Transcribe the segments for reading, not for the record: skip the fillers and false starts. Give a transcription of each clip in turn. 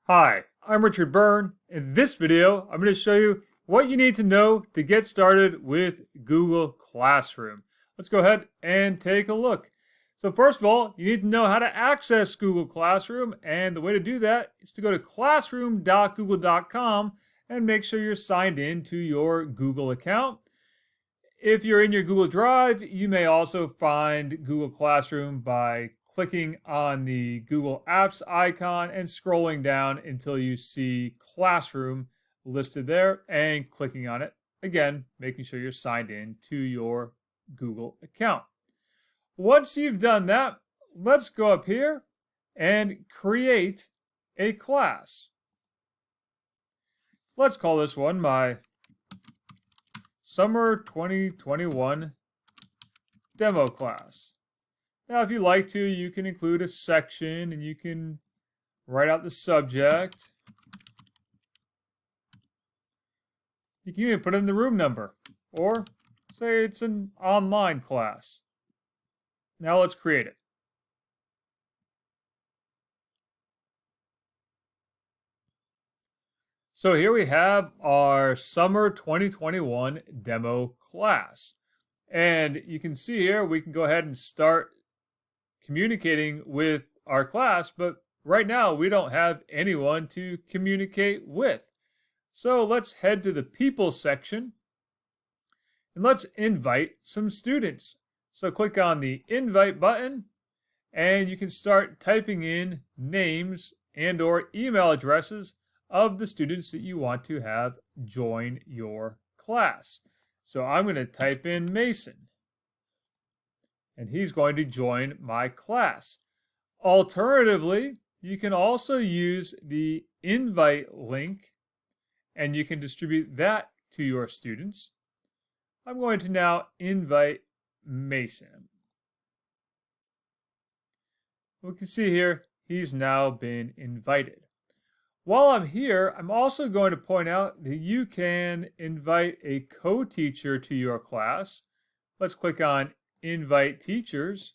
Hi, I'm Richard Byrne. In this video, I'm going to show you what you need to know to get started with Google Classroom. Let's go ahead and take a look. So first of all, you need to know how to access Google Classroom, and the way to do that is to go to classroom.google.com and make sure you're signed in to your Google account. If you're in your Google Drive, you may also find Google Classroom by clicking on the Google Apps icon and scrolling down until you see Classroom listed there and clicking on it. Again, making sure you're signed in to your Google account. Once you've done that, let's go up here and create a class. Let's call this one my Summer 2021 demo class. Now, if you like to, you can include a section and you can write out the subject. You can even put in the room number or say it's an online class. Now let's create it. So here we have our Summer 2021 demo class. And you can see here, we can go ahead and start communicating with our class, but right now we don't have anyone to communicate with. So let's head to the people section and let's invite some students. So click on the invite button and you can start typing in names and or email addresses of the students that you want to have join your class. So I'm going to type in Mason, and he's going to join my class. Alternatively, you can also use the invite link, and you can distribute that to your students. I'm going to now invite Mason. We can see here, he's now been invited. While I'm here, I'm also going to point out that you can invite a co-teacher to your class. Let's click on Invite Teachers,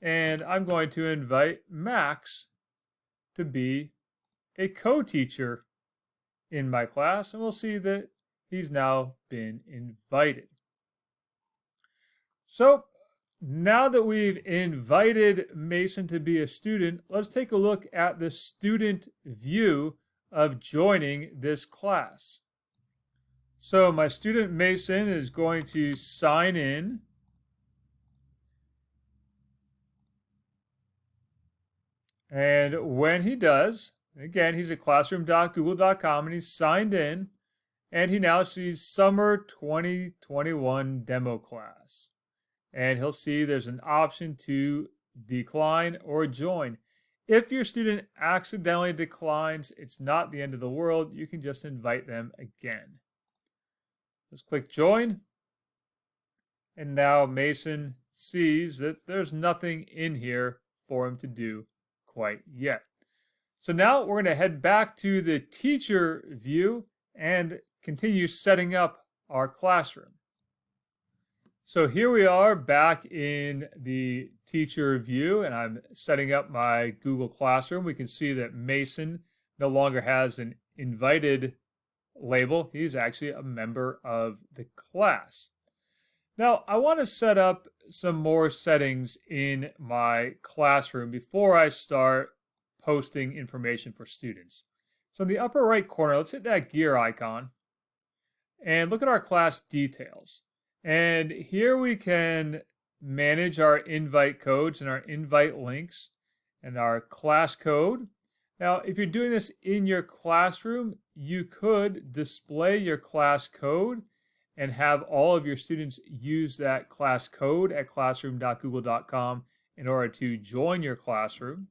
and I'm going to invite Max to be a co-teacher in my class, and we'll see that he's now been invited. So now that we've invited Mason to be a student, let's take a look at the student view of joining this class. So my student Mason is going to sign in. And when he does, again, he's at classroom.google.com and he's signed in, and he now sees Summer 2021 demo class. And he'll see there's an option to decline or join. If your student accidentally declines, it's not the end of the world. You can just invite them again. Let's click join. And now Mason sees that there's nothing in here for him to do quite yet. So now we're going to head back to the teacher view and continue setting up our classroom. So here we are back in the teacher view, and I'm setting up my Google Classroom. We can see that Mason no longer has an invited label. He's actually a member of the class. Now, I want to set up some more settings in my classroom before I start posting information for students. So in the upper right corner, let's hit that gear icon and look at our class details. And here we can manage our invite codes and our invite links and our class code. Now, if you're doing this in your classroom, you could display your class code and have all of your students use that class code at classroom.google.com in order to join your classroom.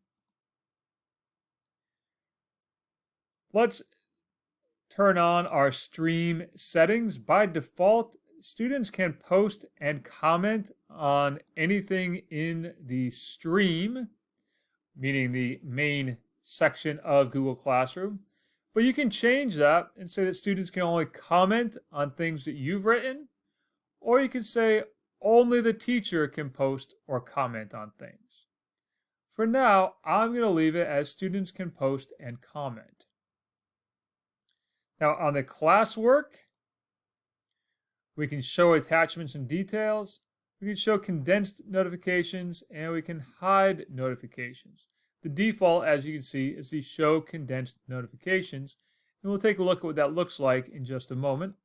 Let's turn on our stream settings. By default, students can post and comment on anything in the stream, meaning the main section of Google Classroom. But you can change that and say that students can only comment on things that you've written, or you can say only the teacher can post or comment on things. For now, I'm going to leave it as students can post and comment. Now on the classwork, we can show attachments and details, we can show condensed notifications, and we can hide notifications. The default, as you can see, is the show condensed notifications, and we'll take a look at what that looks like in just a moment.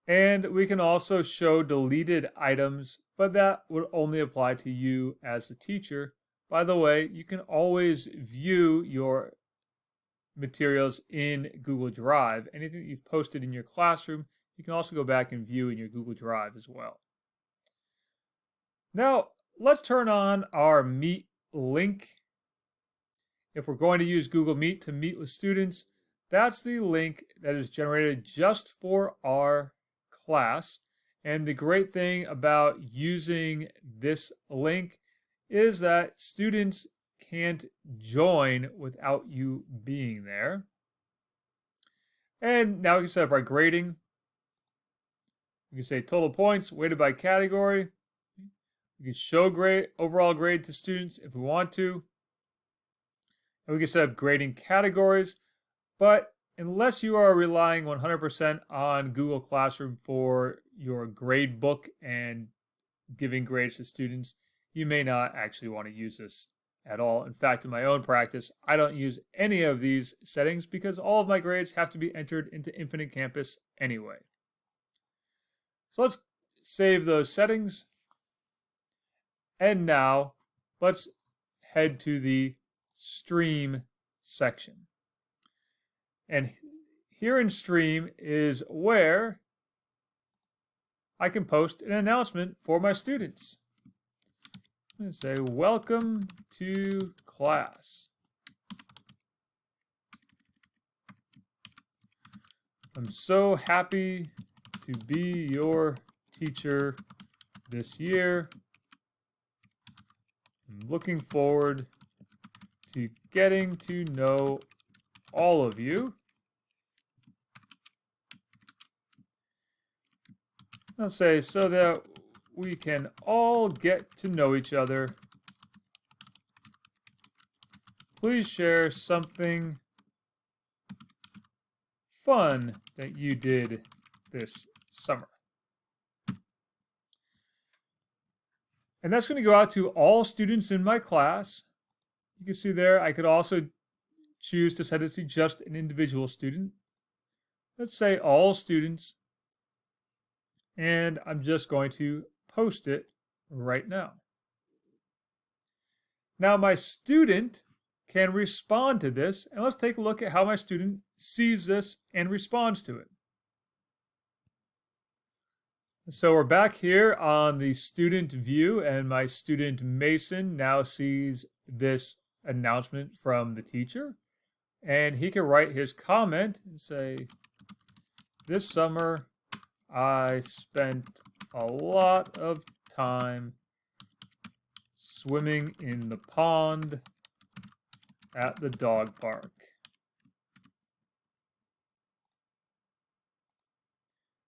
And we can also show deleted items, but that would only apply to you as the teacher. By the way, you can always view your materials in Google Drive. Anything that you've posted in your classroom, you can also go back and view in your Google Drive as well. Now, let's turn on our Meet link. If we're going to use Google Meet to meet with students, that's the link that is generated just for our class. And the great thing about using this link is that students can't join without you being there. And now we can set up our grading. We can say total points weighted by category. We can show overall grade to students if we want to. And we can set up grading categories. But unless you are relying 100% on Google Classroom for your grade book and giving grades to students, you may not actually want to use this at all. In fact, in my own practice, I don't use any of these settings because all of my grades have to be entered into Infinite Campus anyway. So let's save those settings. And now let's head to the Stream section. And here in Stream is where I can post an announcement for my students. I'm going to say, welcome to class. I'm so happy to be your teacher this year. I'm looking forward to getting to know all of you. I'll say, so that we can all get to know each other. Please share something fun that you did this summer. And that's going to go out to all students in my class. You can see there, I could also choose to send it to just an individual student. Let's say all students. And I'm just going to post it right now. Now my student can respond to this, and let's take a look at how my student sees this and responds to it. So we're back here on the student view, and my student Mason now sees this announcement from the teacher, and he can write his comment and say, this summer I spent a lot of time swimming in the pond at the dog park.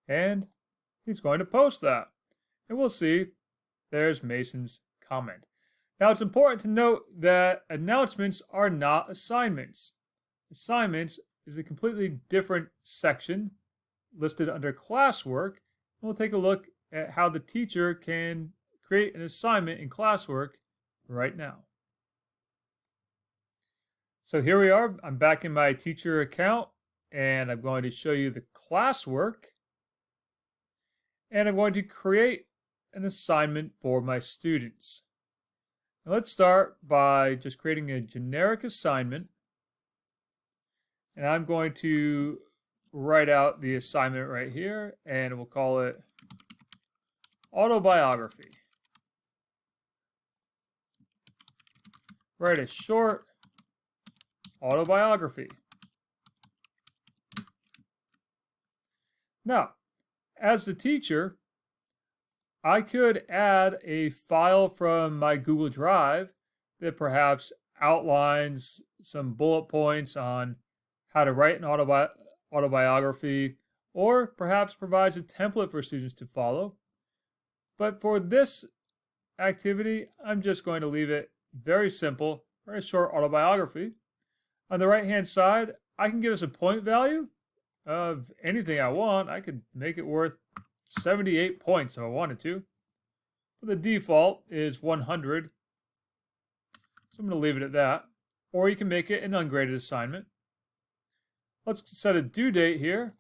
And he's going to post that. And we'll see, there's Mason's comment. Now it's important to note that announcements are not assignments. Assignments is a completely different section listed under classwork. We'll take a look at how the teacher can create an assignment in classwork right now. So here we are. I'm back in my teacher account, and I'm going to show you the classwork. And I'm going to create an assignment for my students. Now let's start by just creating a generic assignment. And I'm going to write out the assignment right here, and we'll call it autobiography. Write a short autobiography. Now, as the teacher, I could add a file from my Google Drive that perhaps outlines some bullet points on how to write an autobiography, or perhaps provides a template for students to follow. But for this activity, I'm just going to leave it very simple, very short autobiography. On the right-hand side, I can give us a point value of anything I want. I could make it worth 78 points if I wanted to. But the default is 100. So I'm going to leave it at that. Or you can make it an ungraded assignment. Let's set a due date here.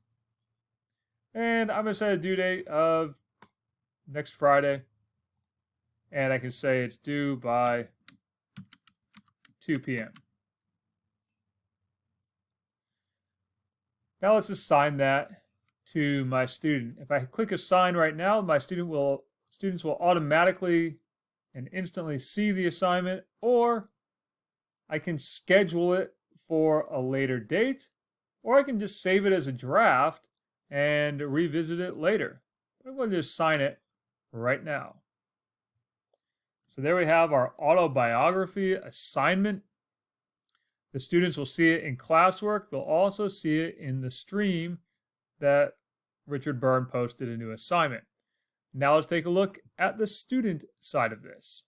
And I'm going to set a due date of next Friday. And I can say it's due by 2 p.m. Now let's assign that to my student. If I click assign right now, my students will automatically and instantly see the assignment, or I can schedule it for a later date, or I can just save it as a draft and revisit it later. I'm going to just assign it right now. So there we have our autobiography assignment. The students will see it in classwork. They'll also see it in the stream that Richard Byrne posted a new assignment. Now let's take a look at the student side of this.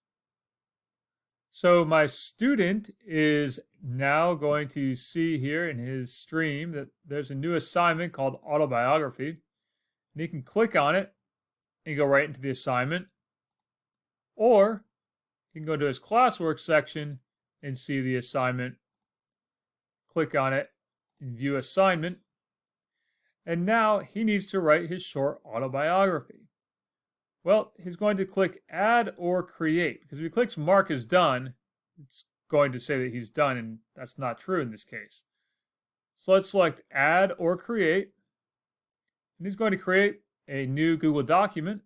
So my student is now going to see here in his stream that there's a new assignment called autobiography. And he can click on it and go right into the assignment. Or he can go to his classwork section and see the assignment. Click on it and view assignment. And now he needs to write his short autobiography. Well, he's going to click add or create, because if he clicks mark as done, it's going to say that he's done, and that's not true in this case. So let's select add or create. And he's going to create a new Google document.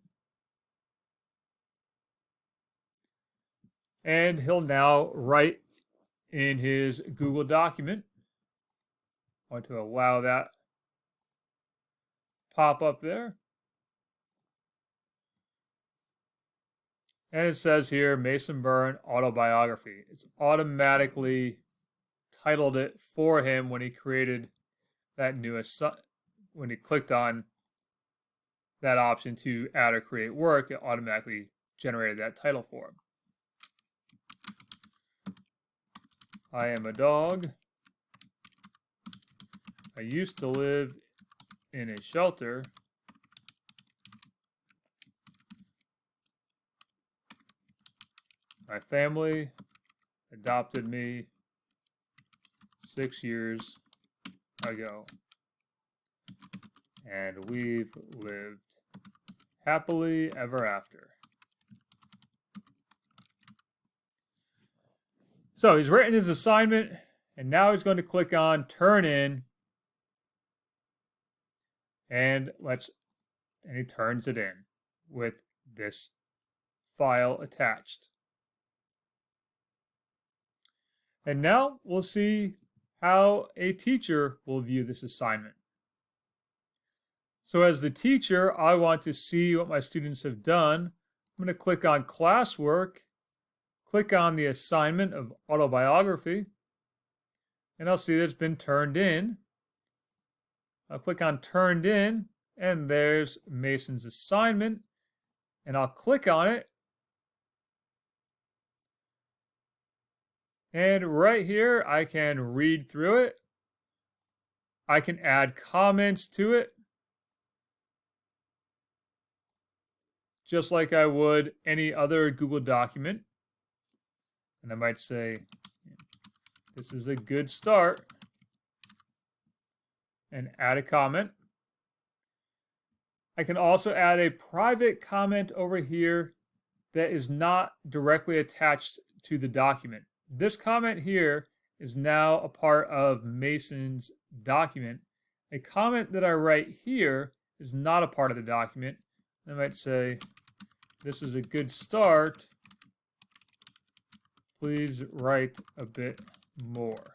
And he'll now write in his Google document. I'm going to allow that pop up there. And it says here, Mason Byrne autobiography. It's automatically titled it for him when he created that new when he clicked on that option to add or create work, it automatically generated that title for him. I am a dog. I used to live in a shelter. My family adopted me 6 years ago, and we've lived happily ever after. So he's written his assignment, and now he's going to click on Turn In, and he turns it in with this file attached. And now we'll see how a teacher will view this assignment. So as the teacher, I want to see what my students have done. I'm going to click on classwork, click on the assignment of autobiography, and I'll see that it's been turned in. I'll click on turned in, and there's Mason's assignment, and I'll click on it. And right here, I can read through it. I can add comments to it, just like I would any other Google document. And I might say, this is a good start, and add a comment. I can also add a private comment over here that is not directly attached to the document. This comment here is now a part of Mason's document. A comment that I write here is not a part of the document. I might say, this is a good start. Please write a bit more.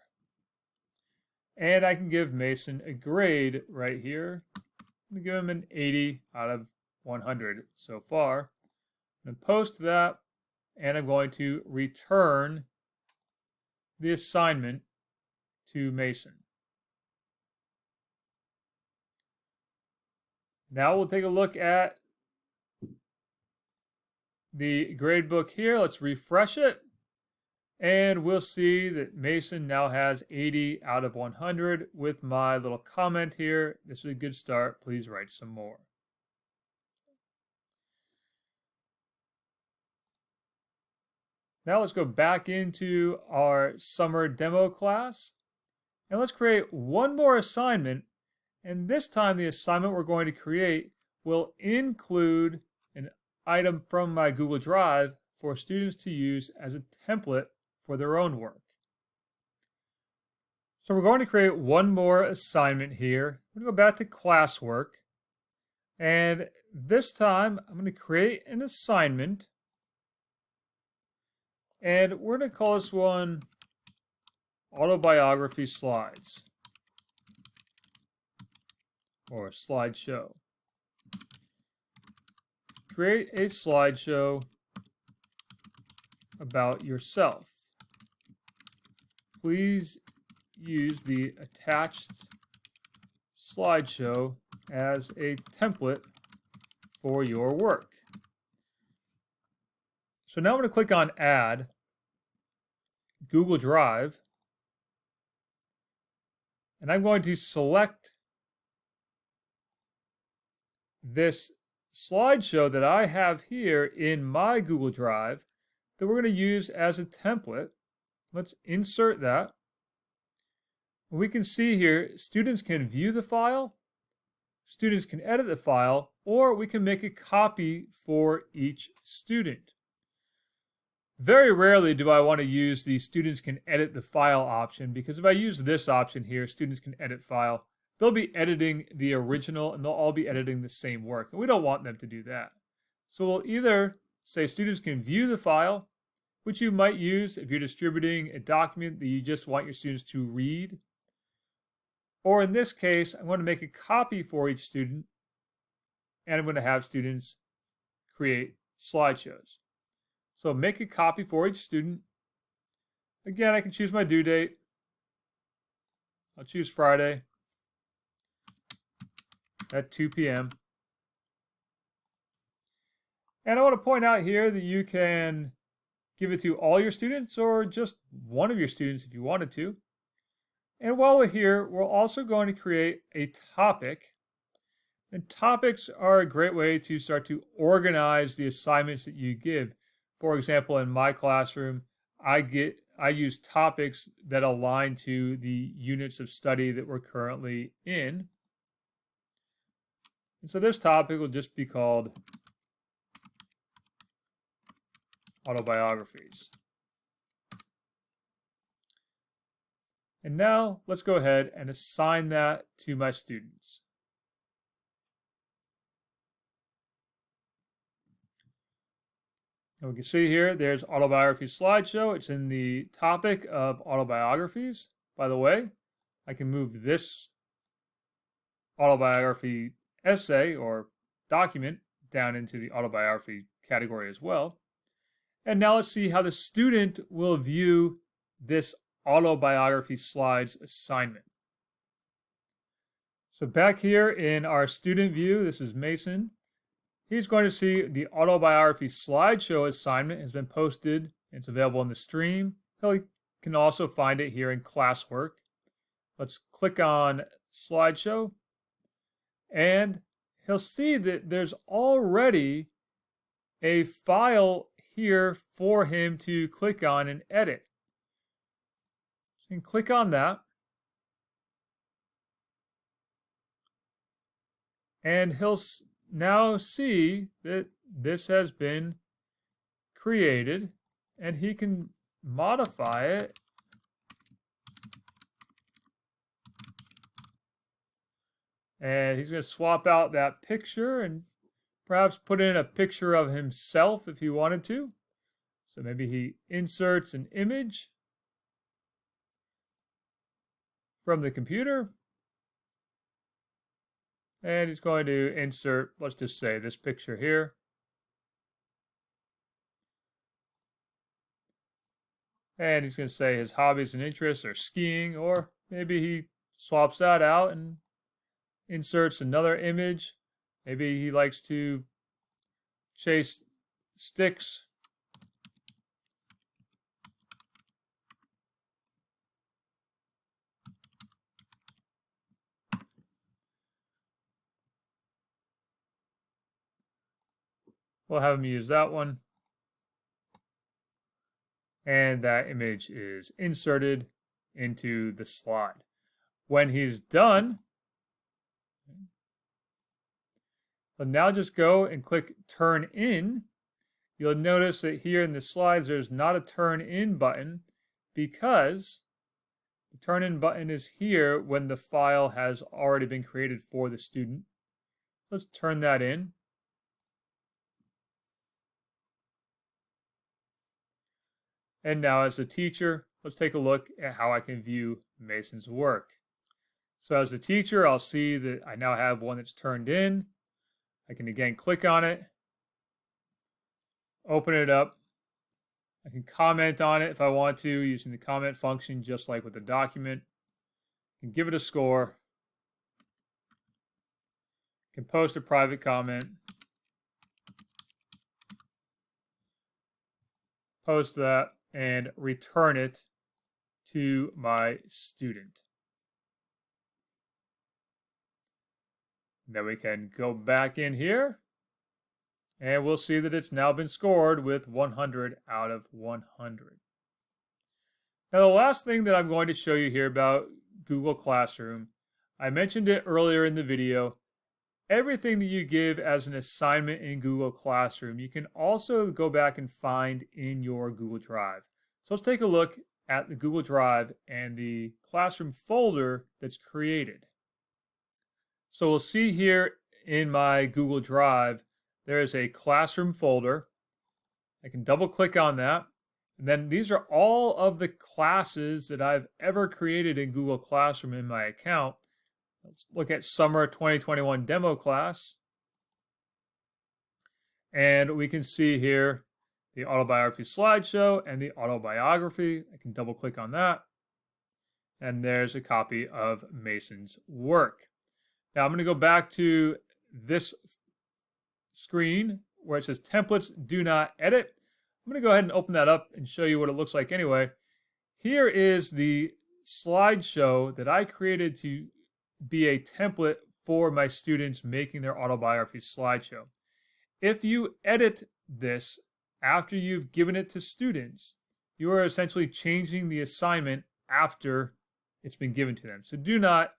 And I can give Mason a grade right here. I'm going to give him an 80 out of 100 so far. I'm going to post that, and I'm going to return the assignment to Mason. Now we'll take a look at the gradebook here. Let's refresh it. And we'll see that Mason now has 80 out of 100 with my little comment here. This is a good start. Please write some more. Now let's go back into our summer demo class. And let's create one more assignment. And this time the assignment we're going to create will include an item from my Google Drive for students to use as a template for their own work. So we're going to create one more assignment here. I'm going to go back to classwork. And this time I'm going to create an assignment. And we're going to call this one Autobiography Slides or Slideshow. Create a slideshow about yourself. Please use the attached slideshow as a template for your work. So now I'm going to click on Add, Google Drive, and I'm going to select this slideshow that I have here in my Google Drive that we're going to use as a template. Let's insert that. We can see here, students can view the file, students can edit the file, or we can make a copy for each student. Very rarely do I want to use the students can edit the file option, because if I use this option here, students can edit file, they'll be editing the original and they'll all be editing the same work. And we don't want them to do that. So we'll either say students can view the file, which you might use if you're distributing a document that you just want your students to read. Or in this case, I'm going to make a copy for each student, and I'm going to have students create slideshows. So make a copy for each student. Again, I can choose my due date. I'll choose Friday at 2 p.m. And I want to point out here that you can give it to all your students or just one of your students if you wanted to. And while we're here, we're also going to create a topic. And topics are a great way to start to organize the assignments that you give. For example, in my classroom, I use topics that align to the units of study that we're currently in. And so this topic will just be called Autobiographies. And now let's go ahead and assign that to my students. And we can see here, there's Autobiography Slideshow. It's in the topic of autobiographies. By the way, I can move this autobiography essay or document down into the autobiography category as well. And now let's see how the student will view this autobiography slides assignment. So back here in our student view, this is Mason. He's going to see the autobiography slideshow assignment has been posted. It's available in the stream. He can also find it here in classwork. Let's click on slideshow, and he'll see that there's already a file here for him to click on and edit. So you can click on that. And he'll now see that this has been created, and he can modify it and he's going to swap out that picture and perhaps put in a picture of himself if he wanted to. So maybe he inserts an image from the computer. And he's going to insert, let's just say, this picture here. And he's going to say his hobbies and interests are skiing, or maybe he swaps that out and inserts another image. Maybe he likes to chase sticks We'll have him use that one. And that image is inserted into the slide. When he's done, I'll now just go and click Turn In. You'll notice that here in the slides, there's not a Turn In button because the Turn In button is here when the file has already been created for the student. Let's turn that in. And now as a teacher, let's take a look at how I can view Mason's work. So as a teacher, I'll see that I now have one that's turned in. I can again click on it, open it up. I can comment on it if I want to using the comment function, just like with the document. I can give it a score. I can post a private comment. Post that and return it to my student. Then we can go back in here and we'll see that it's now been scored with 100 out of 100. Now the last thing that I'm going to show you here about Google Classroom, I mentioned it earlier in the video. Everything that you give as an assignment in Google Classroom, you can also go back and find in your Google Drive. So let's take a look at the Google Drive and the Classroom folder that's created. So we'll see here in my Google Drive, there is a Classroom folder. I can double click on that. And then these are all of the classes that I've ever created in Google Classroom in my account. Let's look at Summer 2021 Demo Class. And we can see here the autobiography slideshow and the autobiography. I can double click on that. And there's a copy of Mason's work. Now I'm going to go back to this screen where it says templates do not edit. I'm going to go ahead and open that up and show you what it looks like anyway. Here is the slideshow that I created to be a template for my students making their autobiography slideshow. If you edit this after you've given it to students, you are essentially changing the assignment after it's been given to them. So do not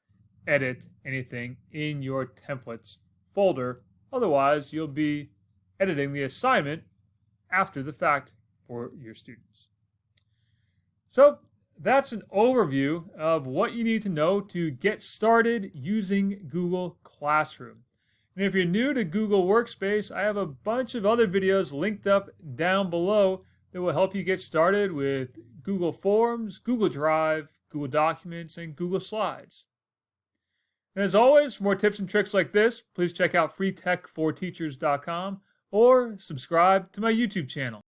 edit anything in your templates folder. Otherwise, you'll be editing the assignment after the fact for your students. So that's an overview of what you need to know to get started using Google Classroom. And if you're new to Google Workspace, I have a bunch of other videos linked up down below that will help you get started with Google Forms, Google Drive, Google Documents, and Google Slides. And as always, for more tips and tricks like this, please check out freetech4teachers.com or subscribe to my YouTube channel.